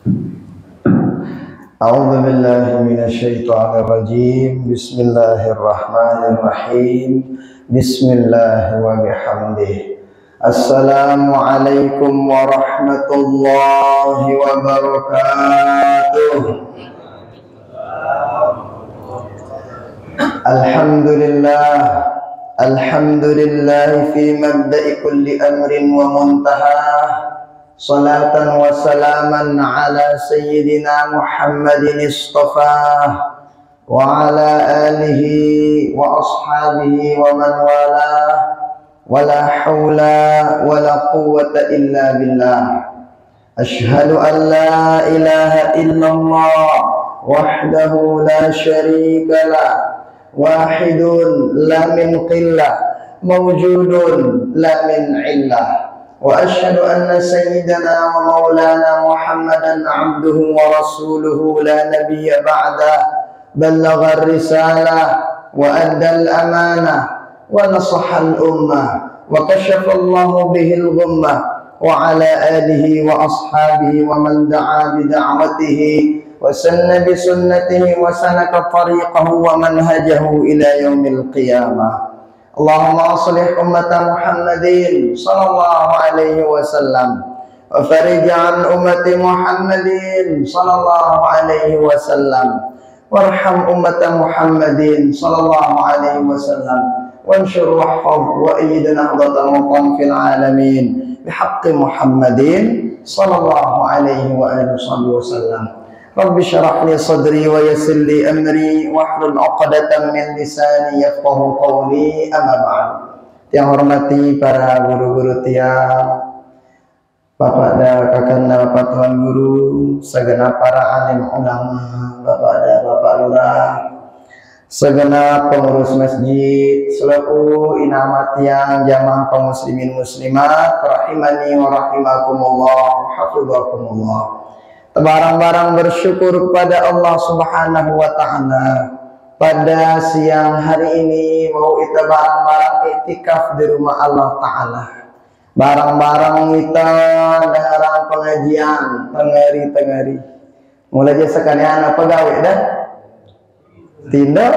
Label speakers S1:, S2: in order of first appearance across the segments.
S1: A'udzu billahi minasyaitonir rajim. Bismillahirrahmanirrahim. Bismillah wa bihamdih. Assalamualaikum warahmatullahi wabarakatuh. Alhamdulillah fi mabda'i kulli amrin wa muntaha. Salatan wa salaman ala sayyidina Muhammadin istafah wa ala alihi wa ashabihi wa man walah, wa la hawla wa la quwwata illa billah. Ashhadu an la ilaha illallah wahdahu la syarika lah, wahidun la min qillah, mawjudun la min illah. Wa asyhadu anna sayyidana wa maulana Muhammadan abduhu wa rasuluhu la nabiyya ba'dah, ballagha ar-risalah wa adda al-amanah wa nasaha al-ummah wa kashafa Allahu bihi al-ghummah wa ala alihi wa ashabihi wa man da'a bi da'watihi wa sanna bi sunnatihi wa sanaka tariqahu wa manhajahu ila yaumil qiyamah. Allahumma aslih ummata Muhammadin sallallahu alaihi wasallam wa farij an ummati Muhammadin sallallahu alaihi wasallam warham ummata Muhammadin sallallahu alaihi wasallam wanshur wahfaz wa ayyid nahdatan wa fil alamin bihaqqi Muhammadin sallallahu alaihi wa alihi wasallam. Rabbi syrah li sadri wa yassir li amri wahlul 'uqdatam min lisani yafqahu qawli, amma ba'd. Yang hormati para guru-guru tiang, Bapak dan Kakanda, Bapak Tuan Guru, segenap para alim ulama, Bapak dan Bapak Lurah, segenap pengurus masjid, selaku inamat yang jamaah kaum muslimin muslimat, rahimani wa rahimakumullah, hafizakumullah. Barang-barang bersyukur kepada Allah Subhanahu wa Ta'ala. Pada siang hari ini mau kita barang-barang iktikaf di rumah Allah Ta'ala. Barang-barang kita dalam pengajian tengari-tengari. Mulai aja sekalian apa gawe dah? Tindak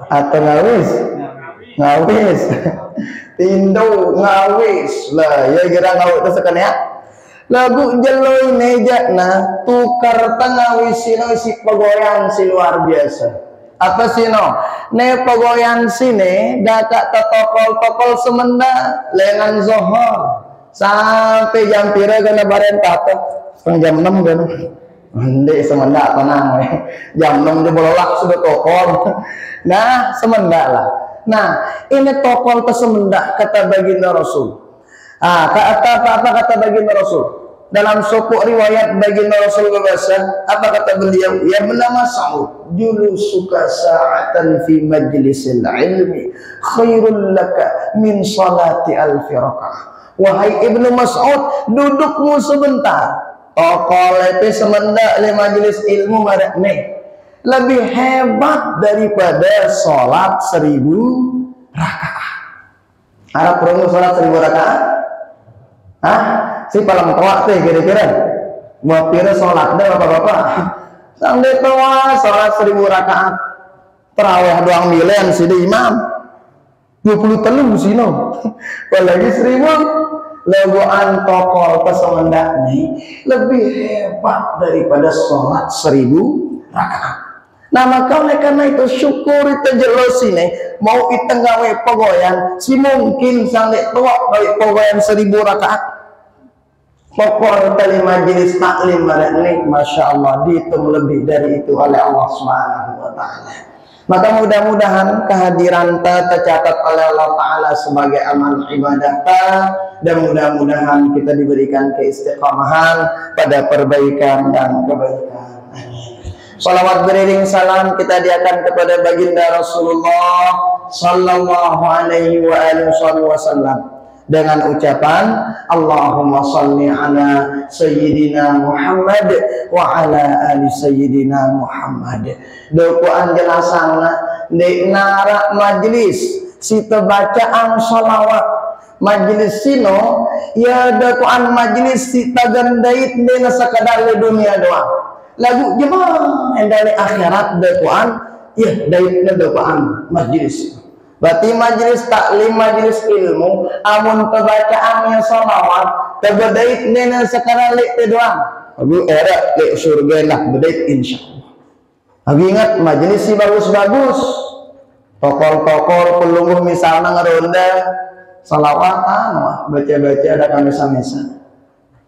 S1: atau ngawis? Ngawis. Tindo ngawis lah. Ya kira ngawis itu sekalian. Lagu jeloi nejak tukar tengah wisino si pegoyan si luar biasa. Apa sih no? Ne pegoyan sini dakak tetokol-tokol semenda lengan zohor sampai jam pira kena baren kata jam 6 kan. Ndek semenda tenang jam 6 dia bolak sudah tokol. Nah semenda lah. Nah ini tokol ke semenda kata baginda Rasul. Apa kata baginda Rasul? Dalam suku riwayat baginda Rasul berkata, apa kata beliau? Ya bernama Mas'ud, julusuka sa'atan fi majlisil ilmi khairul laka min salati alfi raka'ah. Wahai Ibnu Mas'ud, dudukmu sebentar. Tokol itu semenda di majelis ilmu marakne lebih hebat daripada salat 1000 rakaat. Arab perlu salat 1000 rakaat? Si paling tua teh kira-kira buat pira sholat deh bapak-bapak sampai tua sholat 1000 rakaat terawih doang milen si imam 23 sino apalagi 1000 legoan tokol pesemendak nih lebih hebat daripada sholat 1000 rakaat. Nah maka oleh karena itu syukur itu jelas ini mau kita gawe pegoyan si mungkin sampai tua gawe pegoyan 1000 rakaat. Pokok tali majelis taklim ini masya Allah dihitung lebih dari itu oleh Allah Subhanahu wa Ta'ala. Maka mudah-mudahan kehadiran tercatat oleh Allah Ta'ala sebagai amal ibadah dan mudah-mudahan kita diberikan keistiqamahan pada perbaikan dan kebaikan. Salawat beriring salam kita diakan kepada baginda Rasulullah sallallahu alaihi wa alihi wasallam dengan ucapan Allahumma salli ala sayyidina Muhammad wa ala ali sayyidina Muhammad. Dokuan jelasan di narak majlis sita bacaan salawat Majlis sino ya ada Quran majlis si tagan dait nena sekadar di dunia doang. Lagu jemaah yang dari akhirat da Quran ya dait da Quran majlis. Berarti majlis taklim majlis ilmu amun pembacaan yang salawat tabadait nena sekadar li doang. Abu era li surga lah bedait insyaallah. Abi ingat majlis si bagus-bagus. Tokol-tokol pelungguh misalnya ngeronda salawatan, baca-baca ada kami mesa.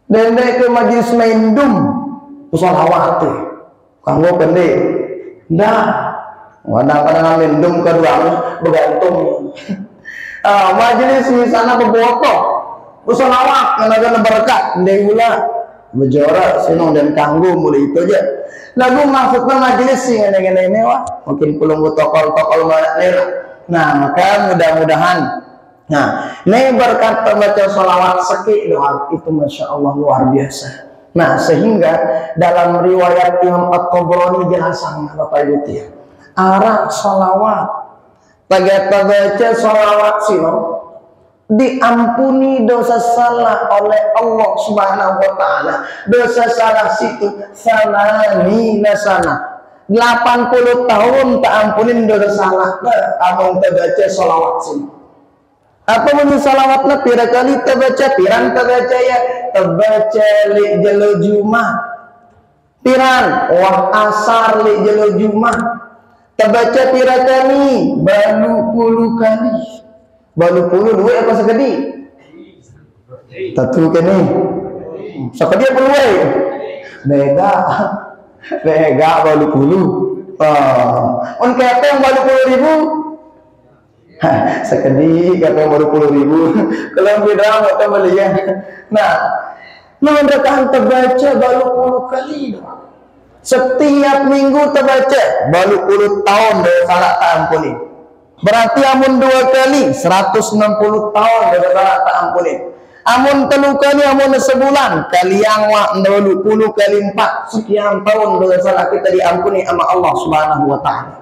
S1: Dan ke majlis main dum, salawat teh. Kanggo pendek. Dah. Kadang-kadang main dum kedua bergantung. Majlis misalnya beboto, salawat yang ada berkat, ndai gula bejora sino dan kanggo mulai itu aja. Lagu maksudnya majelis sih ngene-ngene wah mungkin pelunggu tokol-tokol mana. Nah maka mudah-mudahan ini berkat pembaca sholawat seki doa itu masya Allah luar biasa. Nah sehingga dalam riwayat Imam At-Tabrani jelasan Bapak Ibu ya arah sholawat baca sholawat sino diampuni dosa salah oleh Allah Subhanahu wa taala. Dosa salah situ salamina sana 80 tahun tak ampunin dosa salah amun terbaca sholawat sini. Apa bunyi sholawatna pira kali terbaca pirang terbaca ya terbaca li jelo Jumat pirang wah asar li jelo Jumat terbaca pira kali balu puluh kali balu puluh dua apa segede tatu kene segede apa dua bega balu puluh on kata yang balu 10.000 segede kata yang balu 10.000 kalau beda apa beli ya nah mereka terbaca balu puluh kali setiap minggu terbaca balu puluh tahun dari salah ampuni. Berarti amun 2 kali 160 tahun dosa tak ampuni. Amun 3 kali amun sebulan kali yang 20 kali 4 sekian tahun dosa kita diampuni sama Allah Subhanahu wa taala.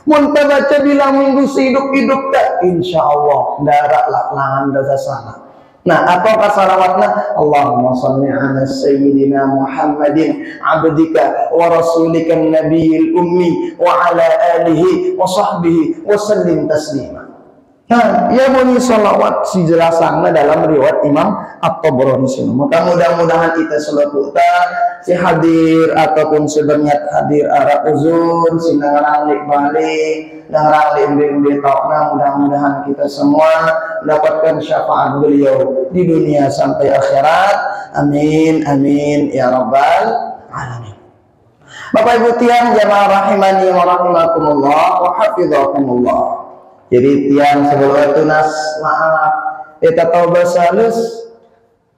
S1: Mun baca bilang minggu sehidup-hidup tak insyaallah darat langan dosa salah. Nah, apa salawatna? Allahumma shalli ala sayyidina Muhammadin abdika wa rasulika nabiyil ummi wa ala alihi wa sahbihi wa sallim taslima. Nah, ya bunyi salawat si jelasannya dalam riwayat Imam At-Tabrani. Maka mudah-mudahan kita selalu si hadir ataupun seberniat hadir arah uzun si ngarang balik ngarang limbi tauna mudah-mudahan kita semua mendapatkan syafaat beliau di dunia sampai akhirat. Amin amin ya rabbal alamin. Bapak Ibu tiang jamaah rahimani wa rahimakumullah wa hafizakumullah. Jadi tiang sebelum tunas maaf kita tahu bahasa halus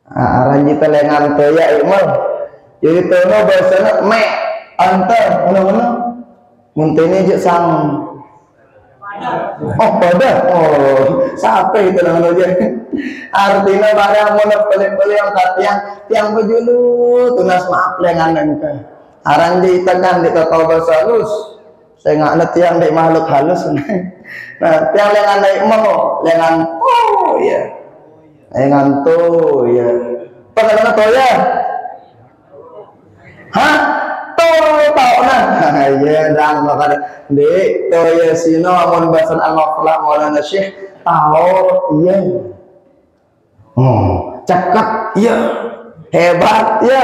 S1: aranji telengan toya imal jadi tono bahasanya me antar mana-mana muntene je sang oh pada oh sampai itu namanya aja artinya barang mana pelih-pelih yang tiang bejulu tunas maaf lengan engke aranji tekan di tahu bahasa halus saya nggak ngerti yang di makhluk halus. Nah, yang lengan naik mau, lengan ya, lengan ya. Apa to ya? Hah? Tahu nah. Ya, dan makan dek ya sino amun bahasan al-maflah Maulana Syekh tahu iya. Cakap ya, hebat ya,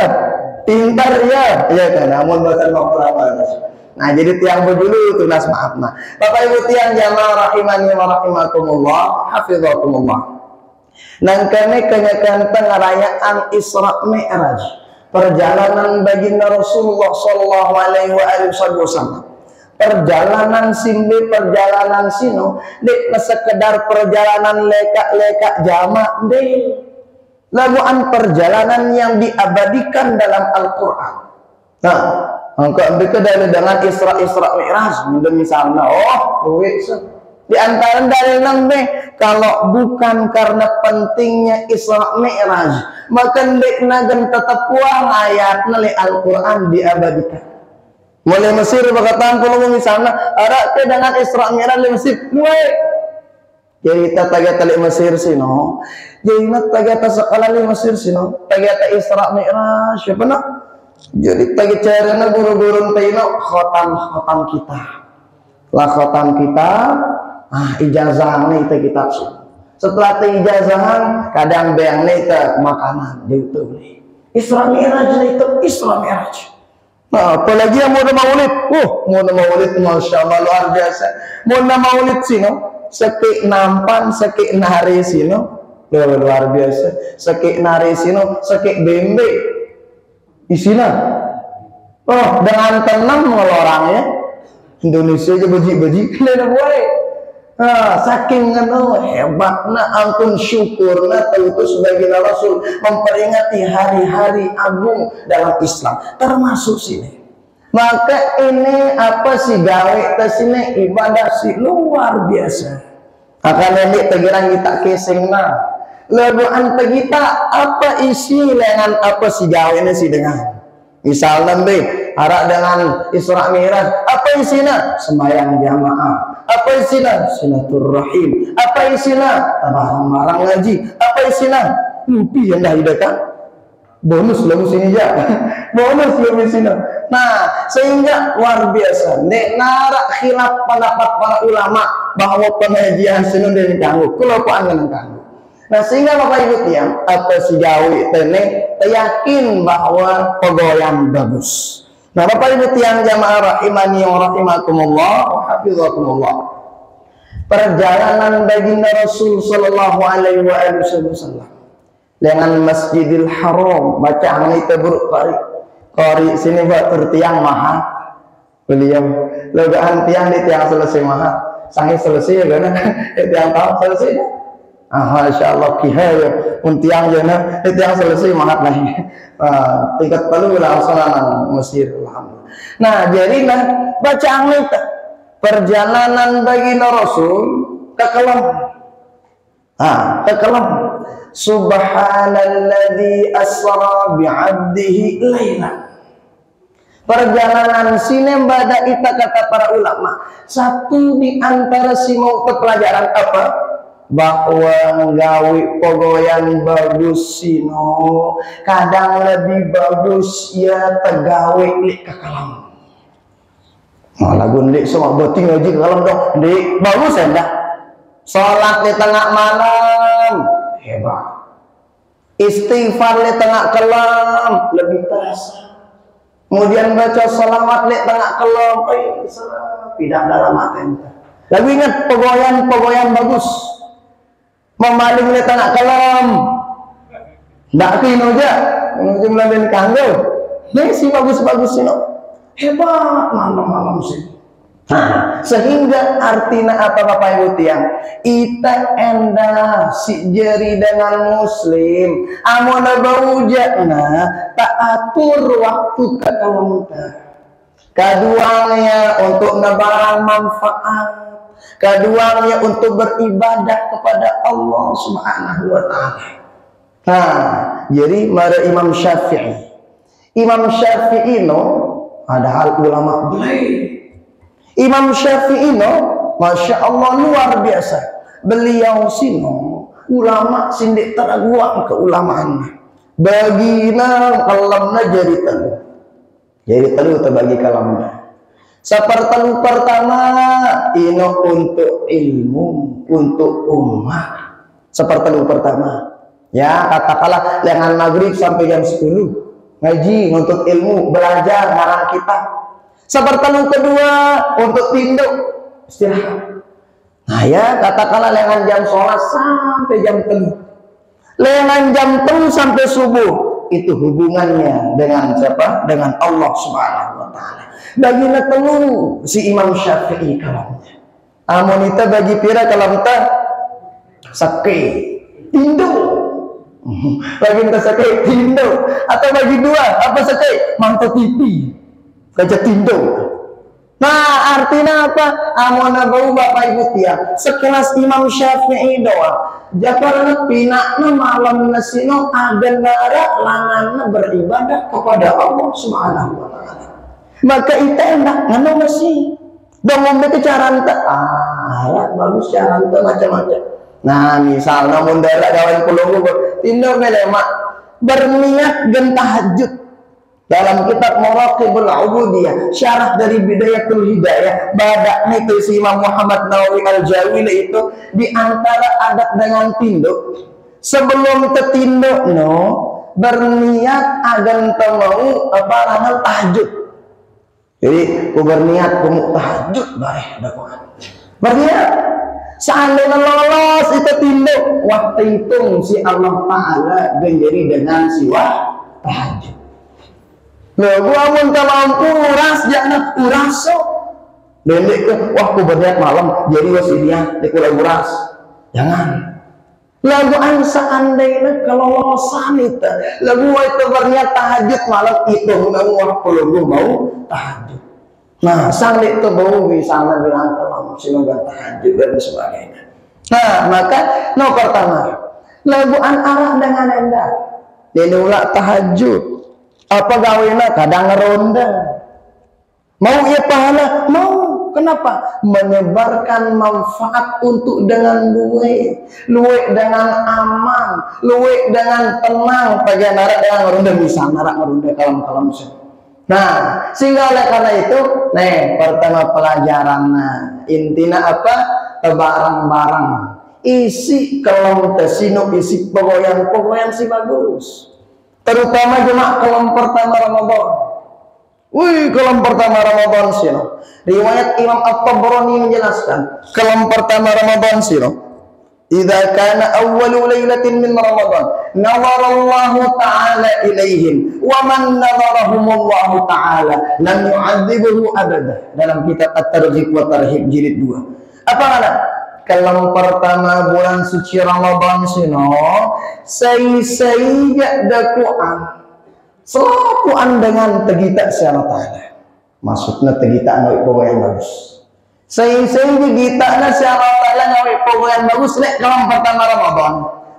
S1: pintar ya, ya kan amun bahasan al-maflah Maulana Syekh. Nah jadi tiang berdulu tunas maaf nah. Bapak Ibu tiang jamaah rahimani wa rahimakumullah hafizakumullah. Nang kene kenyakan pengarayaan Isra Mi'raj perjalanan baginda Rasulullah sallallahu alaihi wasallam. Perjalanan simbe perjalanan sino dek sekedar perjalanan leka-leka jamak deh. Laguan perjalanan yang diabadikan dalam Al-Qur'an. Nah angka mereka dengan Isra Mi'raj misalnya di antara dalil nang kalau bukan karena pentingnya Isra Mi'raj maka ndek nagen tetap puang ayat nali Al-Qur'an diabadikan mulai Mesir berkataan kalau misalnya ada dengan Isra Mi'raj di Mesir Jadi kita tagata li Mesir sino. Jadi na tagata sekolah li Mesir sino. Tagata Isra Mi'raj siapa nak? Jadi tagi carana guru-guru taino khotam kita. Lah khotam kita, ijazah nih kita sih. Setelah ijazahan kadang beang nih makanan gitu nih. Isra Mi'raj itu Isra Mi'raj. Nah, apalagi yang mau maulid. Mau maulid Masya Allah luar biasa. Mau maulid sino. Seki nampan, seki nari sino, luar biasa. Seki nari sino, seki bembe, isina. Oh, dengan tenang ngelorangnya. Indonesia aja beji-beji, tidak boleh. Saking hebatnya angkun syukurna tautus sebagai Rasul memperingati hari-hari agung dalam Islam, termasuk sini. Maka ini apa sih gawe sini ibadah sih luar biasa. Akan ini tegiran kita kesengna. Lalu anta kita apa isi dengan apa sih gawe ini sih dengan. Misalnya harap dengan Isra Mi'raj, apa isinya? Sembahyang jamaah. Apa isinya? Silaturahim. Apa isinya? Barang-barang ngaji. Apa isinya? Mimpi yang dah hidakan. Bonus lalu sini aja. Bonus lalu sini. Nah, sehingga luar biasa. Nek narak khilaf pendapat para ulama bahwa pengajian sini dan ganggu. Kalau pangan ganggu. Nah, sehingga Bapak Ibu tiang atau si Jawi teneng yakin bahwa pegoyang bagus. Nah, Bapak Ibu tiang jamaah rahimani wa rahimakumullah wa hafizakumullah. Perjalanan baginda Rasul sallallahu alaihi wasallam dengan Masjidil Haram bacaan itu qari sini buat tertiang mahal. Beliau legaan tiang di tiang selesai mahal. Sangi selesai ya kan? Tiang tahu selesai. Masya Allah kihaya untiang jana tiang selesai mahat lagi tingkat perlu langsung Mesir alhamdulillah. Nah jadilah bacaan kita perjalanan baginda Rasul ke kelam subhanalladzi asra bi'abdihi laila. Perjalanan sini pada ita kata para ulama satu di antara si mau pelajaran apa bahwa nggawi pogoyan bagus sino kadang lebih bagus ya tegawe di kekalam. Malah gundik semua boting ngaji ke kalam dong di bagus ya enggak sholat di tengah malam hebat istighfar di tengah kelam lebih terasa kemudian baca salawat di tengah kelam tidak dalam hati lalu ingat pogoyan bagus memaling di tengah kelam ndak kino aja jumlah dan kanggo ini sih bagus-bagus sih hebat malam-malam sih. Sehingga artinya apa Bapak Ibu tiang ita enda si jeri dengan muslim amona baujana tak atur waktu ke kalam keduanya untuk nabarang manfaat keduanya untuk beribadah kepada Allah Subhanahu wa taala. Nah, jadi mara Imam Syafi'i no padahal ulama boleh. Imam Syafi'i no Masya Allah luar biasa. Beliau sino ulama sindik teraguang keulamaannya. Bagina kalamna jadi telu. Jadi telu terbagi kalamnya. Sepertelu pertama ino untuk ilmu untuk umat. Sepertelu pertama. Ya katakanlah dengan maghrib sampai jam 10 ngaji untuk ilmu belajar ngarang kitab. Sepertelu kedua untuk tinduk istirahat. Nah ya katakanlah dengan jam sholat sampai jam 3. Dengan jam 3 sampai subuh itu hubungannya dengan siapa? Dengan Allah Subhanahu wa taala. Baginda telu si Imam Syafi'i kalamnya. Amonita bagi pira kalamta sake tinduk. Baginda sake tinduk atau bagi dua apa sake? Mantap TV. Kaca tinduk. Nah artinya apa? Amona bau Bapak Ibu tiang sekelas Imam Syafi'i doa jakarna pinakna malam nasino agenara langanna beribadah kepada Allah Subhanahu wa taala. Maka itu enak ngano masih dong ngombe ke caranta bagus caranta macam-macam Nah, misal namun darat kawan pelunggu tindak mak berniat dan tahajud. Dalam kitab Maraqibul Ubudiyah, syarah dari Bidayatul Hidayah, badak itu si Imam Muhammad Nawawi Al-Jawili itu di antara adat dengan tinduk. Sebelum tetinduk berniat agan mau apa namanya tahajud. Jadi ku berniat ku tahajud baik dakwah. Berniat seandainya lolos itu tinduk waktu itu si Allah Ta'ala menjadi dengan siwa tahajud. Loh, gua minta lampu uras jangan uraso. Dendek ke, wah ku berniat malam jadi wasidia dikula uras. Jangan. Lagu an seandainya kalau lolosan itu, lagu itu berniat tahajud malam itu wah kalau gua mau tahajud. Nah, sang itu bau bisa bilang kalau sinugan tahajud dan sebagainya. Nah, maka pertama, lagu an arah dengan anda. Dinulak tahajud. Apa gawena kadang ngeronda. Mau ia pahala? Mau. Kenapa? Menyebarkan manfaat untuk dengan luwe dengan aman, luwe dengan tenang. Pagi narak dengan ngeronda bisa narak ngeronda kalam musim. Nah, sehingga oleh karena itu, pertama pelajaran intinya apa? Barang-barang isi kelom tesino isi pogoyan si bagus. Terutama jemaah kolom pertama Ramadan. Kolom pertama Ramadan sih. Riwayat Imam At-Tabrani menjelaskan, kolom pertama Ramadan sih. Idza kana awwalu lailatin min Ramadan, nazara Allah Ta'ala ilaihim wa man nazarahum Allah Ta'ala lam yu'adzibuhu abada. Dalam kitab At-Targhib wa Tarhib jilid 2. Apa kata? Kalau pertama bulan suci Ramadan sino saya dakwaan selakuan dengan tegita siapa taala maksudnya tegita ngawi pogo yang bagus saya tegita na siapa taala ngawi pogo yang bagus lek kalau pertama Ramadan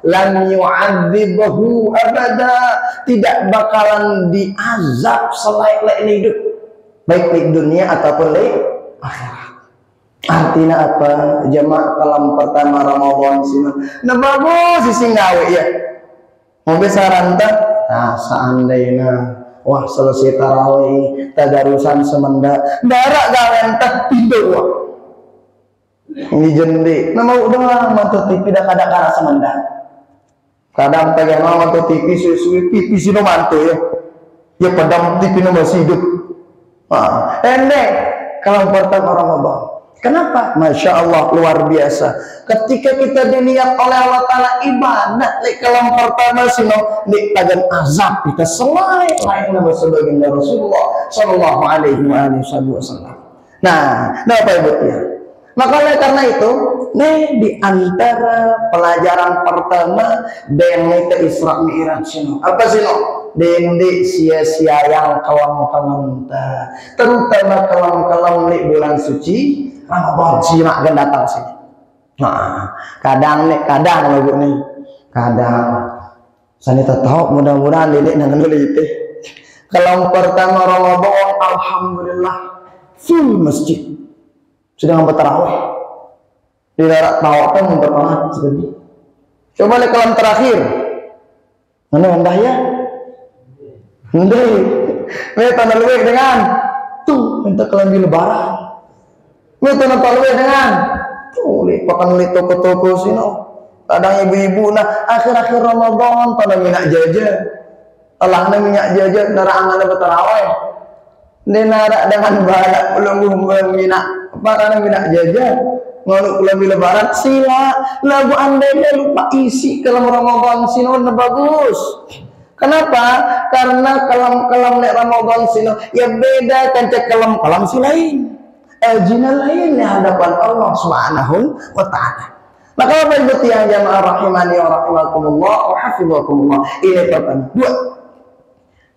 S1: lam yu'adzibahu abada tidak bakalan diazab selain hidup baik di dunia ataupun di akhirat. Artinya apa? Jemaah kalam pertama Ramadan sini. Nah bagus sih ngawe ya. Mau besaran tak? Nah seandainya wah selesai tarawih tadarusan semenda darak gawen tak tidur wah. Ini jendi. Nah mau udah mata TV dah kada semenda. Kadang pengen mau mata TV suwi pipi sih mantu ya. Ya padam TV masih hidup. Endek kalau pertama Ramadan. Kenapa? Masya Allah luar biasa. Ketika kita dilihat oleh Allah Ta'ala ibadah, kalau pertama sino di tagan azab kita selain nama sebagian Rasulullah Sallallahu Alaihi Wasallam. Nah, apa ibu ya? Makanya karena itu, di antara pelajaran pertama dan itu Isra Mi'raj sino. Apa sino? Dendi sia-sia yang kalam-kalam terutama kalam-kalam di bulan suci Ramadan simak kan datang sini. Nah, kadang lagu nih, kadang saya tahu mudah-mudahan lilik dengan lilik. Kalau pertama Ramadan, alhamdulillah full masjid, sedang bertarawih. Di darat tahu pun memperpanjang seperti. Coba lihat kalam terakhir, mana anda ya? Nanti, tanda lebih dengan tuh minta kelambi lebaran. Itu nonton dengan pakan li toko-toko sino. Kadang ibu-ibu akhir-akhir Ramadan pada minyak jajan. Alahna minyak jajan narangan bertarawih. Nara dengan balak belum minyak karena minyak jajan. Ngono lebih lebaran sila lagu andainya lupa isi kalau Ramadan sino bagus. Kenapa? Karena kalam-kalam nek Ramadan sino ya beda kan kalam-kalam si lain. Jinal lain di hadapan Allah Subhanahu wa Ta'ala. Maka apa itu yang jamaah rahimani wa rahimakumullah wa hafizakumullah. Ini pertama. Dua.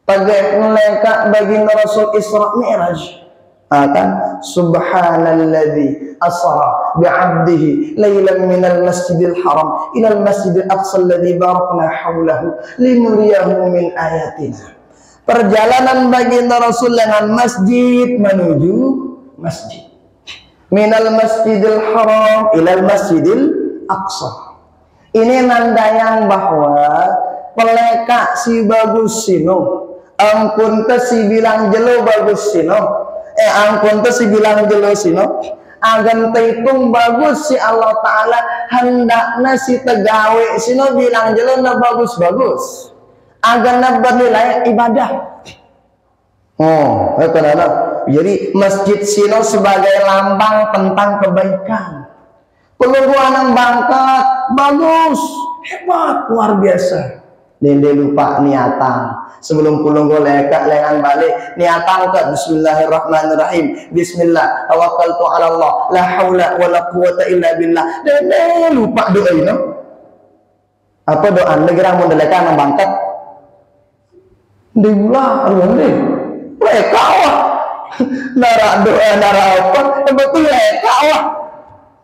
S1: Pakai meleka bagi Rasul Isra Mi'raj. Akan subhanalladzi asra bi'abdihi lailan minal masjidil haram ilal masjidil aqsa alladzi barakna haulahu linuriyahu min ayatina. Perjalanan bagi Rasul dengan masjid menuju masjid minal masjidil haram ilal masjidil aqsa Ini nandayang bahwa peleka si bagus sino, ampun te si bilang jelo bagus sino, ampun te si bilang jelo sino, agan hitung bagus si Allah Ta'ala hendaknya si tegawe sino bilang jelo na bagus-bagus, agan na bernilai ibadah. Oh, kenapa? Jadi masjid sino sebagai lambang tentang kebaikan. Pelunggu anang bangkat bagus, hebat, luar biasa. Dende lupa niatan. Sebelum pelunggu lekat lengan balik, niatan ke Bismillahirrahmanirrahim. Bismillah, tawakkaltu ala Allah, la haula wala quwata illa billah. Dende lupa doa ini. Apa doa negara mun lekat anang bangkat? Diulah deh. Mereka nara doa nara apa? Betul mereka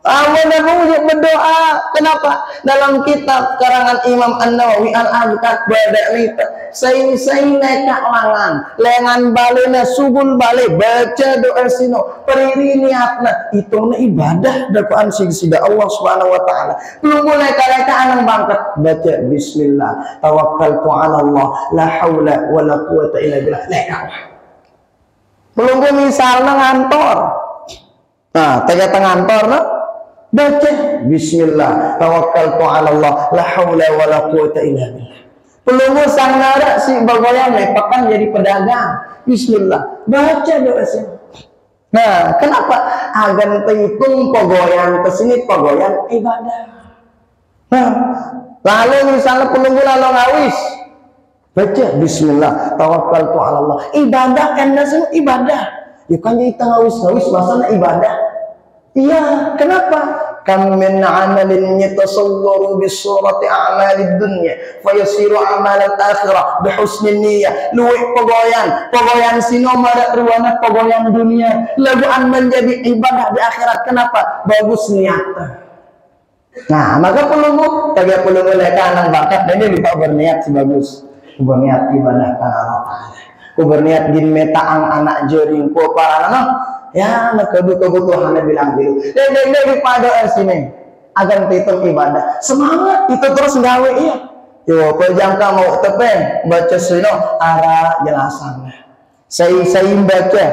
S1: Amun aku berdoa. Kenapa? Dalam kitab karangan Imam An-Nawawi Al-Adhkar badalita saya neka lengan balena subul bale baca doa sino periri niatna itu ibadah dakwaan sida Allah Subhanahu wa taala. Belum mulai neka anang bangkat baca bismillah tawakkaltu ala Allah la haula wala quwata illa billah. Neka belum misalnya ngantor. Nah, tega ngantor no? Baca bismillah tawakkaltu ala Allah la haula wala quwata illa billah. Pelungu sang nara si bagoyan lepakan jadi pedagang. Bismillah baca doa sini. Nah, kenapa agan hitung pegoyan kesini pegoyan ibadah. Nah, lalu misalnya pelungu lalu ngawis baca bismillah tawakkaltu ala Allah. Ibadah kan semua ibadah. Ya kan jadi ngawis masana ibadah. Iya, kenapa? Kam min amalin yatasawwaru bi surati a'malid dunya fayasiru amalan akhirah bi husnin niyyah. Luwih pegoyan sino mara ruwana pegoyan dunia laguan menjadi ibadah di akhirat. Kenapa? Bagus niatnya. Nah, maka pelungu leka anang bakat dan lupa berniat sebagus. Berniat ibadah karena Allah Ta'ala. Berniat din metaang anak jering ko para anak. Ya, kebutuhan bilang dulu. Dari pada sini agar hitung ibadah. Semangat itu terus gawe iya. Yo, pejangka mau tepeng baca sino arah jelasannya. Saya baca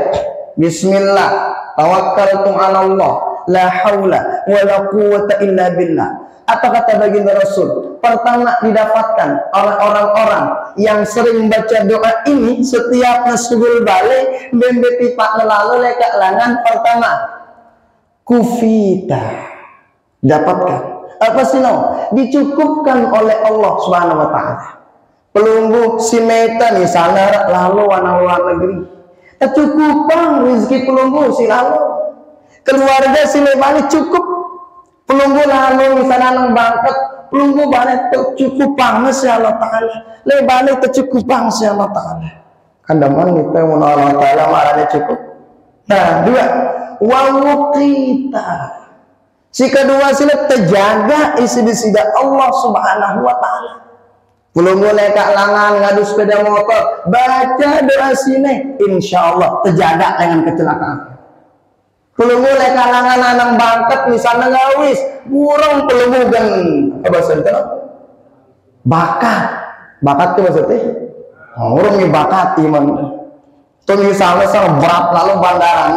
S1: bismillah tawakkaltu ala Allah la haula wala quwata illa billah. Apa kata baginda Rasul? Pertama didapatkan oleh orang-orang yang sering baca doa ini setiap nasbul balik membeti pak lalu leka langan pertama kufita dapatkan apa sih no? Dicukupkan oleh Allah Subhanahu wa taala. Pelunggu si meta misalnya lalu wana luar negeri kecukupan rezeki pelunggu si lalu keluarga si lebani cukup. Pelunggu lalu misalnya nang bangket pelunggu balik tercukupang si Allah Ta'ala lebalik tercukupang si Allah Ta'ala kandaman kita mau Allah Ta'ala marahnya cukup. Nah, dua wawukita si kedua sila terjaga isi disida Allah Subhanahu wa Ta'ala. Pelunggu leka langan ngadu sepeda motor baca doa sini insya Allah terjaga dengan kecelakaan. Pelungu leka langan anang bangkat misalnya ngawis burung pelungu gan apa bahasa itu bakat itu maksudnya orang ini bakat iman itu misalnya sang berat lalu bandaran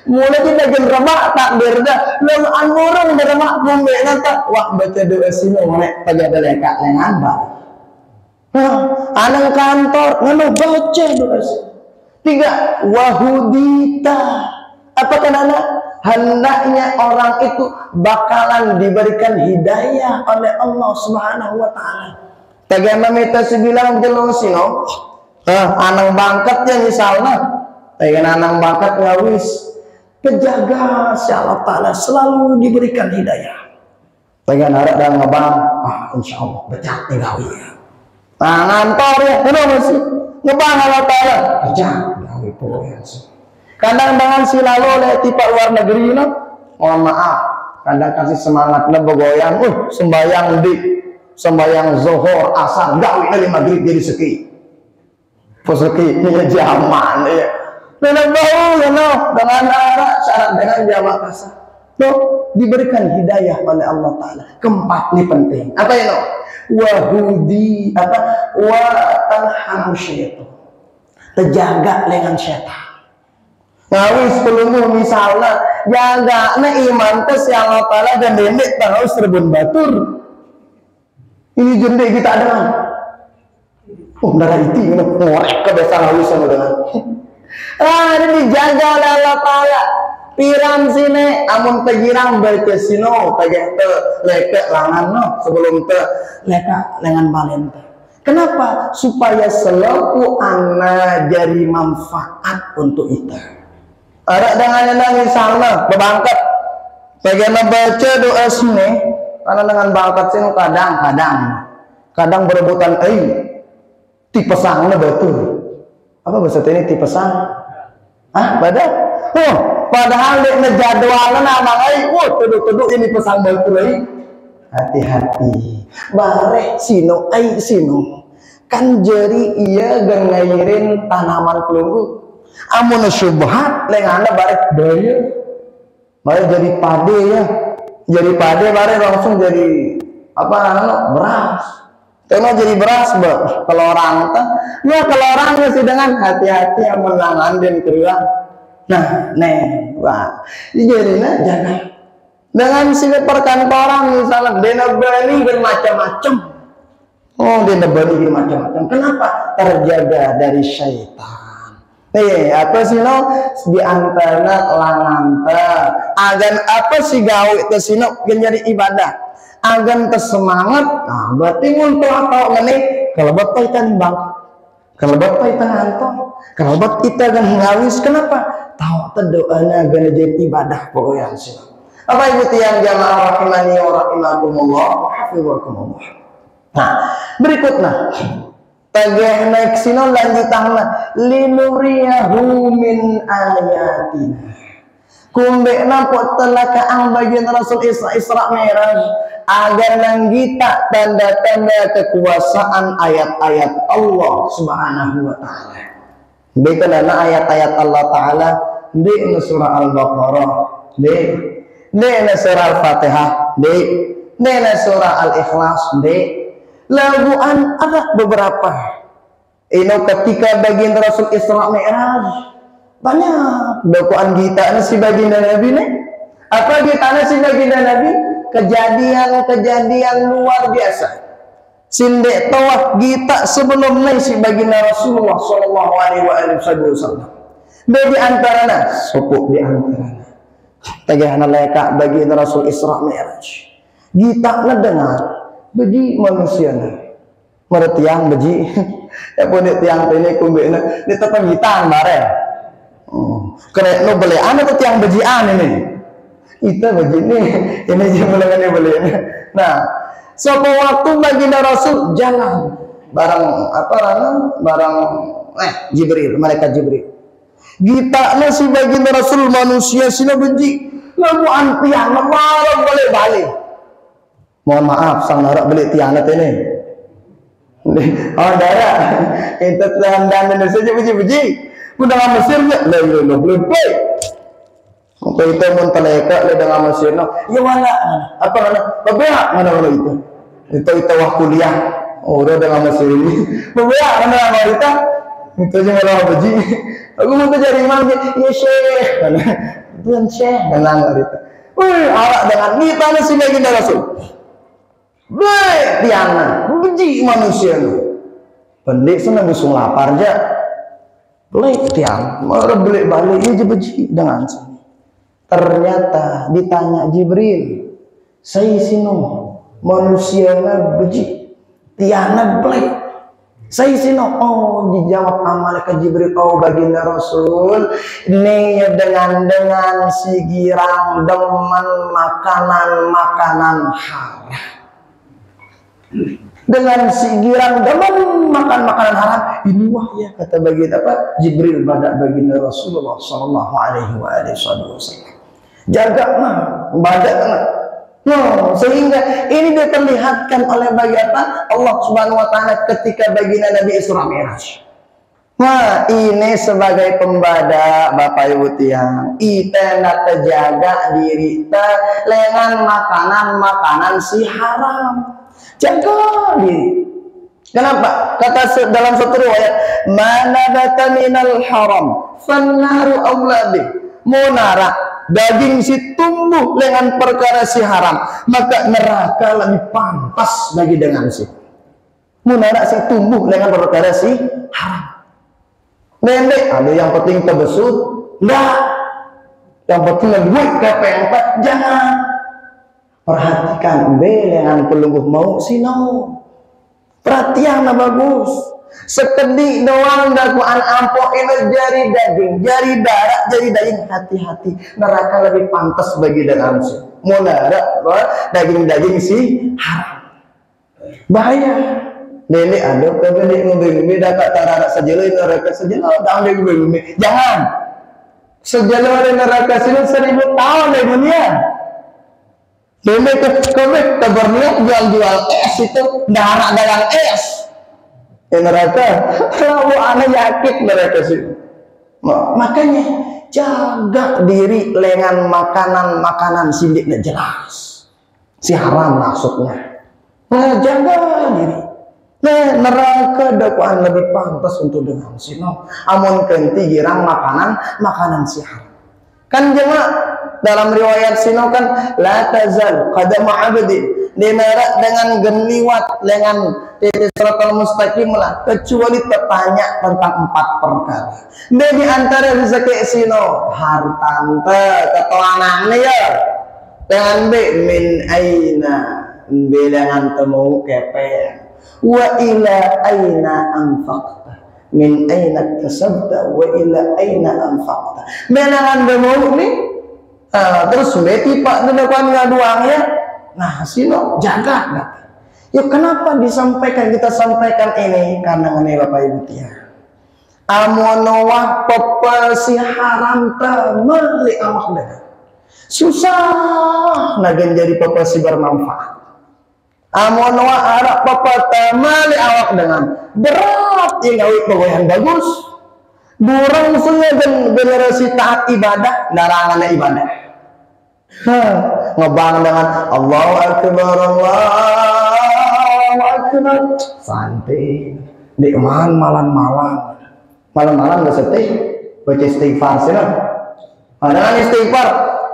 S1: mulai kita gen remak takbir dah lalu orang berremak bumbe nanti wah baca doa sini mulai pagi ada leka lengan bang anang kantor ngono baca doa sini. Tiga wahudita apa anak hendaknya orang itu bakalan diberikan hidayah oleh Allah Subhanahu wa taala. Tagama meta sebilang jelosino anang bangkatnya misalnya anang bangkat ngawis kejaga si Allah taala selalu diberikan hidayah. Tagan harap dan ngebang insyaallah becak nih gawe. Ngantor ya kenapa sih ngebang Allah taala becak gawe pokoknya sih. Kadang dengan si lalu oleh tipe luar negeri no, mohon maaf, kadang kasih semangat begoyang, sembayang zohor asar, gawe dari maghrib jadi seki, poseki ini zaman ya, dengan bau ya no, dengan arah syarat dengan jamaah kasar, Tuh diberikan hidayah oleh Allah Ta'ala. Keempat nih penting. Apa ya no? Wahudi apa? Wa tanhanu syaitan. Terjaga dengan syaitan. Ngawis pelungu misalnya jaga na iman tes yang Allah Ta'ala dan nenek tahu serbun batur. Ini jendek kita ada. Oh darah itu ngorek kebiasaan ngawis sama dengan. Ini dijaga oleh Allah Ta'ala. Piram sini, amun tegirang baca sino, tegak te leket langan no, sebelum te leka lengan balen te. Kenapa? Supaya selaku anak jadi manfaat untuk kita. Ada dengan misalnya bebangkat, bagaimana baca doa sini, karena dengan bangkat sini kadang berebutan tipesangnya betul. Apa bahasa ini tipesang? Badan. Padahal dia ngejadwalan nama teduk ini pesang batu hati-hati barek sino kan jeri iya ngairin tanaman pelunggu amun syubhat lengana barek daya barek jadi pade ya jadi pade barek langsung jadi apa namanya beras karena jadi beras kalau orang kalau orangnya sih dengan hati-hati amun langan dan keruang. Nah, wah, jadi jaga dengan sifat perkantoran misalnya dena bani bermacam-macam. Oh, dena bani bermacam-macam. Kenapa? Terjaga dari syaitan. Apa sih no? Di antara langanta. Agan apa sih gawe itu sih no? Jadi ibadah. Agan tersemangat. Nah, berarti untuk apa ngene? Kalau betul kita nimbang. Kalau betul kita ngantor. Kalau betul kita akan ngawis. Kenapa? Tahu terdoanya gana jadi ibadah pokoknya sih. Apa ibu tiang jamaah rahimani wa rahimakumullah wa hafizakumullah. Nah, berikutnya tagah naik sino lanjutanna linuriyahu min ayatina. Kumbe nampak telah kaang bagian Rasul Isra Mi'raj agar nanggita tanda-tanda kekuasaan ayat-ayat Allah Subhanahu wa taala. Bikin ayat-ayat Allah Ta'ala di surah Al-Baqarah di surah Al-Fatihah di surah Al-Ikhlas di laguan ada beberapa ini ketika bagian Rasul Isra Mi'raj banyak dakwaan kita si baginda Nabi nih apa kita si baginda Nabi kejadian luar biasa sindek tawaf kita sebelum si baginda Rasulullah sallallahu alaihi wasallam. Di antaranya sopuk di antaranya. Tagahana leka baginda Rasul Isra Mi'raj. Kita dengar beji manusia meretiang beji. Ya pun tiang ini kumbena di tempat kita bareng. Kena no belian atau tiang bejian ini. Kita beji ini jumlahnya beli. Nah, suatu waktu baginda Rasul jalan barang Jibril, malaikat Jibril. Kita si baginda Rasul manusia sina benci lalu antian marah balik. Mohon maaf sang narak beli tianat ini. Oh darah itu dan Indonesia benci. Udah Mesir enggak? Belum. Apa itu mun taleka le dengan Mesir no. Ya mana? Apa mana? Mana itu? Itu wah kuliah. Oh, udah dengan Mesir ini. Mana wanita? Itu aja malah beji. Aku mau cari imam ya Syekh. Tuan Syekh dengan wanita. Wih, arak dengan kita si baginda Rasul. Baik, tiana, beji manusia nu. Pendik senang busung lapar aja. Belik tiang, mau belik balik aja beji dengan sini. Ternyata ditanya Jibril, saya sino manusia na beji, tiana belik. Saya sino, oh dijawab malaikat Jibril, oh baginda Rasul, ini dengan si girang demen makanan haram. Dengan si girang demen makan makanan haram, ini wahya kata baginda Jibril pada baginda Rasulullah sallallahu alaihi wasallam. Jaga badak sehingga ini diperlihatkan oleh baginda Allah Subhanahu wa taala ketika baginda Nabi Isra Mi'raj. Wah, ini sebagai pembada Bapak Ibu tiang, kita nak terjaga diri kita dengan makanan-makanan si haram. Jaga diri. Kenapa? Kata dalam satu riwayat, "Mana bata minal haram, fannaru aula bih." Munara daging si tumbuh dengan perkara si haram, maka neraka lebih pantas bagi dengan si. Munara si tumbuh dengan perkara si haram. Nenek, ada yang penting terbesut, enggak. Yang penting duit kepeng, jangan. Perhatikan dengan pelungguh mau sino. Perhatian bagus. Sekedik doang dakwaan ampok ini jari daging, jari darah, jari daging. Hati-hati, neraka lebih pantas bagi dengan si. Mau darah, daging-daging si haram. Bahaya. Nenek ada kebelik ngombe-ngombe dapat tararak sejeloi neraka sejeloi dah ngombe-ngombe. Jangan. Sejeloi neraka sejeloi 1000 tahun di dunia. Nenek kebelik keberniat jual-jual es itu darah dalam es. Neraka. Kalau aneh yakin neraka sih. Makanya jaga diri dengan makanan-makanan sindik tidak jelas. Si haram maksudnya. Nah, jaga diri. Nah, neraka dakwaan lebih pantas untuk dengan sino. Amun kenti girang makanan sihar. Kan jemaah dalam riwayat sino kan la tazal qadama abdi dimerak dengan geniwat dengan titik siratal mustaqim lah kecuali tertanya tentang 4 perkara. Nah, di antara rezeki sino hartante ketuanan ya. Dengan min aina bilangan temu kepeng. Wa ila aina anfaqta min aina kasabta wa ila aina anfaqta. Menangan bemo ni terus beti pak depan ngaduang ya. Nah, sino jaga enggak? Ya kenapa kita sampaikan ini karena ini Bapak Ibu tia. Amonowah popasi haram ta meli awak dah. Susah nagen jadi popasi bermanfaat. Amonwa arak papa mali awak dengan berat yang awik pegoyan bagus. Burung sunya generasi taat ibadah, larangan ibadah. Ngebang dengan Allahu Akbar, Allahu Akbar. Santai. Nikman malam-malam. Malam-malam gak sedih. Baca istighfar sih. Dengan istighfar,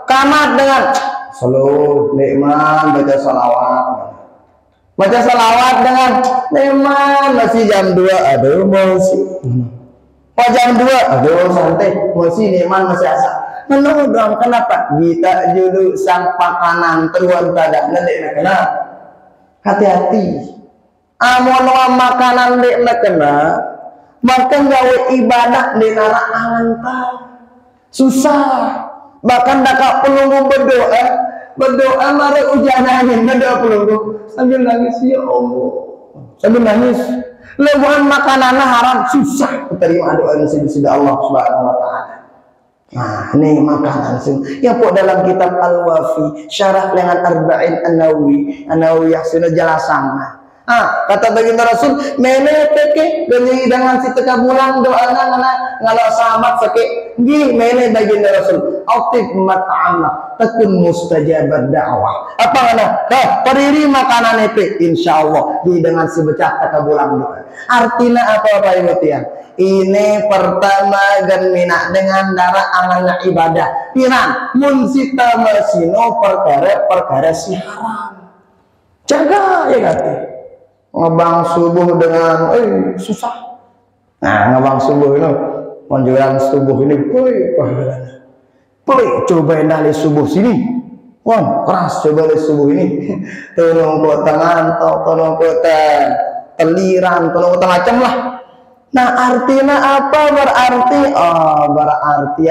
S1: kamat dengan selalu nikman baca salawat. Baca salawat dengan memang masih jam 2, aduh masih. Jam 2, aduh santai, masih nikman masih asa. Menurut dong kenapa? Kita judul sang pakanan teruan tada nedek kena. Hati-hati. Amun makanan dek kena, maka gawe ibadah di nara anganta. Susah. Bahkan dak pelunggu berdoa mari hujan angin berdoa pelunggu sambil nangis ya Allah sambil nangis lebuhan makanannya haram susah terima doa sudah Allah Subhanahu Wa Taala. Nah ini makanan yang pok dalam kitab Al-Wafi syarah dengan Arba'in An-Nawawi sudah jelasan. Kata baginda Rasul mene teke dengan si teka bulan doana ngalau sahabat sakit di mene baginda Rasul autib mat'ama takun mustajabat dakwah apa ngana periri makanan itu insyaallah di dengan si becak teka bulan doa artinya apa ibu tiang ini pertama gemina dengan darah amalnya ibadah piran mun sita masino perkara si haram jaga ya kata ngebang subuh dengan susah. Nah ngebang subuh ini menjelang subuh ini coba dari subuh sini keras coba dari subuh ini tolong ke tangan tolong ke teliran tolong ke macam lah. Nah artinya apa berarti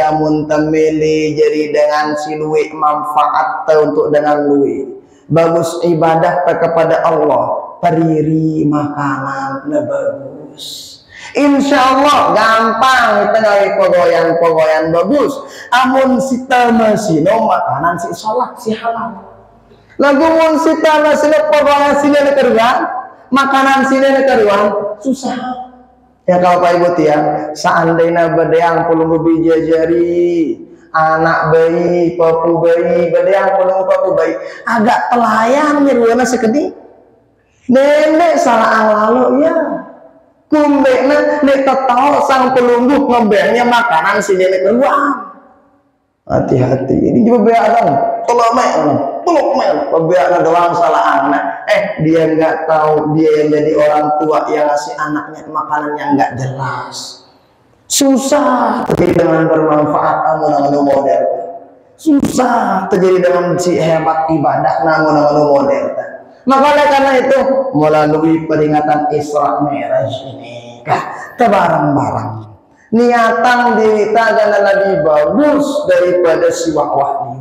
S1: amun temili jadi dengan si luwih manfaat untuk dengan luwih bagus ibadah kepada Allah periri makanan bagus. Insyaallah gampang kita gawe pogoyan bagus. Amun sita masino makanan si salah si halal. Lagu mun sita masino pogoyan sini keruan, makanan sini keruan susah. Ya kalau Pak Ibu tiang, seandainya bedeang pulung bija jari, anak bayi, papu bayi, bedeang pulung papu bayi, agak pelayan nyeruana sekedi. Nenek salah lalu ya. Kumbekna nek tetau sang pelungguh ngebengnya makanan si nenek keluar. Hati-hati, ini juga beadang, tolong peluk mel, beadang doang salah anak. Dia nggak tahu dia yang jadi orang tua yang ngasih anaknya makanan yang nggak jelas. Susah terjadi dengan bermanfaat namun model. Susah terjadi dengan si hebat ibadah namun model. Maka oleh karena itu melalui peringatan Isra Mi'raj ini kebarang-barang niatan dirita karena lebih bagus daripada si wahwah.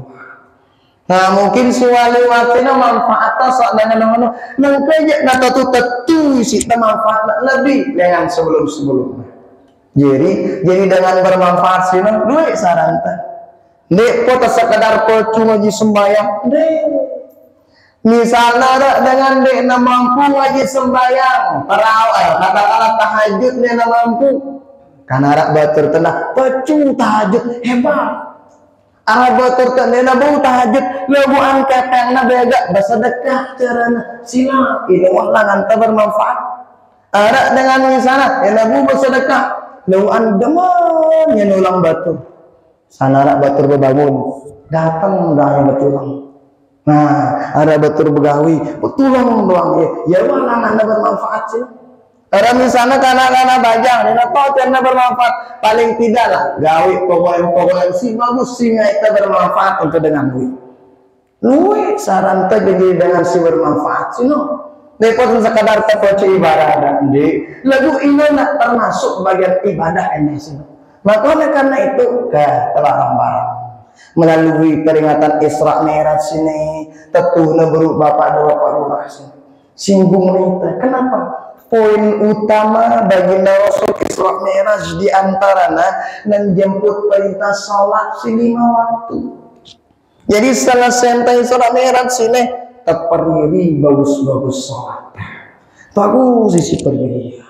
S1: Nah mungkin si wali watina manfaatnya saat dengan nangkanya nata tu si manfaat lebih dengan sebelum-sebelumnya. Jadi dengan bermanfaat sih duit saranta. Dek kota sekedar pocu ngaji sembahyang dek. Misalnya dengan dek na mampu ngaji sembahyang tarawih katakanlah tahajud dia na mampu karena rak batur tenang pecung tahajud hebat arah batur tenang bau tahajud lebu angkat yang na bega bersedekah carana sila ini walangan tak bermanfaat arak dengan misalnya yang lebu bersedekah lebu andaman yang ulang batur sana rak batur berbangun datang dah yang betulang. Nah, ada betul begawi, betulang doang ya mana anda bermanfaat sih. Ada misalnya karena bajang, ini tahu karena bermanfaat, paling tidak lah gawi pokoknya si bagus sih kita bermanfaat untuk dengan duit. Duit saran terjadi dengan si bermanfaat sih no. Depot sekadar terpoci ibadah dan di lagu ini nak termasuk bagian ibadah ini sih. Maka karena itu terlarang-larang. Melalui peringatan Isra Mi'raj sini tetuna beruk bapak lurah sini singgung nita. Kenapa? Poin utama bagi Rasul Isra Mi'raj diantaranya menjemput perintah sholat si 5 waktu. Jadi setelah sentai Isra Mi'raj sini terperdiri bagus-bagus sholat bagus isi perdiri.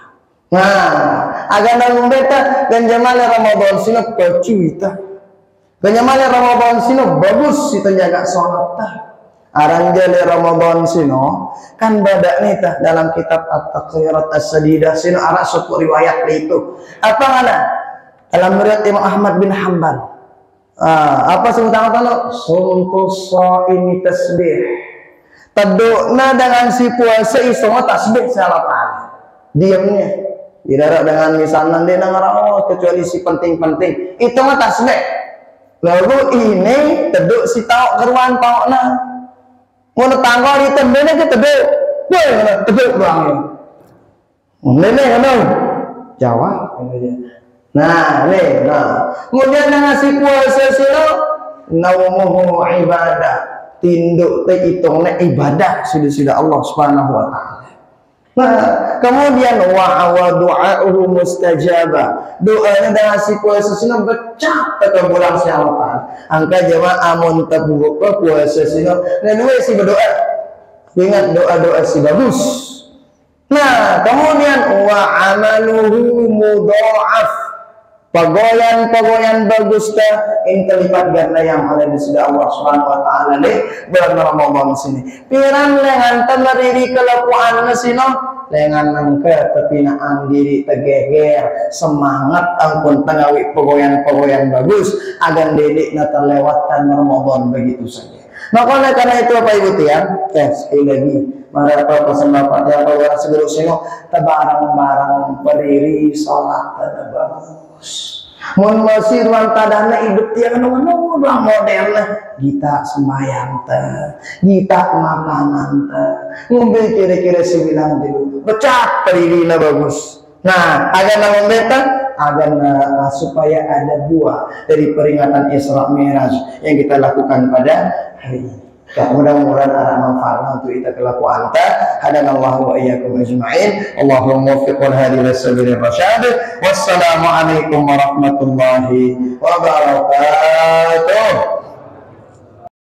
S1: Nah agar nanggung beta dan jamalnya Ramadan sini kecuita Banyamanya Ramadan sino bagus si penjaga sholat tah. Arang jale Ramadan sino kan badak nita dalam kitab At-Taqrirat As-Sadidah sino arah suku riwayat itu. Apa ngana? Dalam riwayat Imam Ahmad bin Hanbal. Apa sebutan kalau suntus ini tasbih. Tadukna dengan si puasa isoma tasbih salapan. Diamnya. Tidak dengan misalnya dia ngarang kecuali si penting-penting. Itu mah tasbih. Lalu ini teduk si tau keruan tau na mau tanggal di tembelnya ke teduk teduk doang ini kan Jawa nah nih kemudian ngasih puasa silo naumuhu ibadah tinduk te hitungnya ibadah sudah Allah Subhanahu wa ta'ala. Nah, kemudian wa du'a'uhu mustajabah. Doanya dengan si puasa sino becak terbulang siapa. Angka jemaah amun tabuka puasa sino dan dua si berdoa. Ingat doa-doa si bagus. Nah, kemudian wa amaluhu mudha'af. Pagoyan bagus teh intelipat ganda yang ada di sisi Allah Subhanahu wa taala nih bulan Ramadan sini. Piran lengan temeriri kelakuan sino lengan nangke tepinaan diri tegeger semangat angkun tengawi pagoyan bagus agar dedik na terlewatkan Ramadan begitu saja. Maka karena itu Bapak Ibu tiang, sekali lagi mari pesan Bapak ya kalau segera sino tebarang-barang berdiri salat bagus. Mun masih ruang tadana hidup tiang doang model kita sembahyang kita makanan ngombe kira-kira 9 dulu becak peririna bagus. Nah agar namun beta agar supaya ada buah dari peringatan Isra Mi'raj yang kita lakukan pada hari ini. Mudah-mudahan ada manfaat untuk kita kelakuan hadanallahu wa iyyakum ajma'in. Allahumma waffiq wal hadi ila sabilir rasyad. Wassalamu alaikum warahmatullahi wabarakatuh.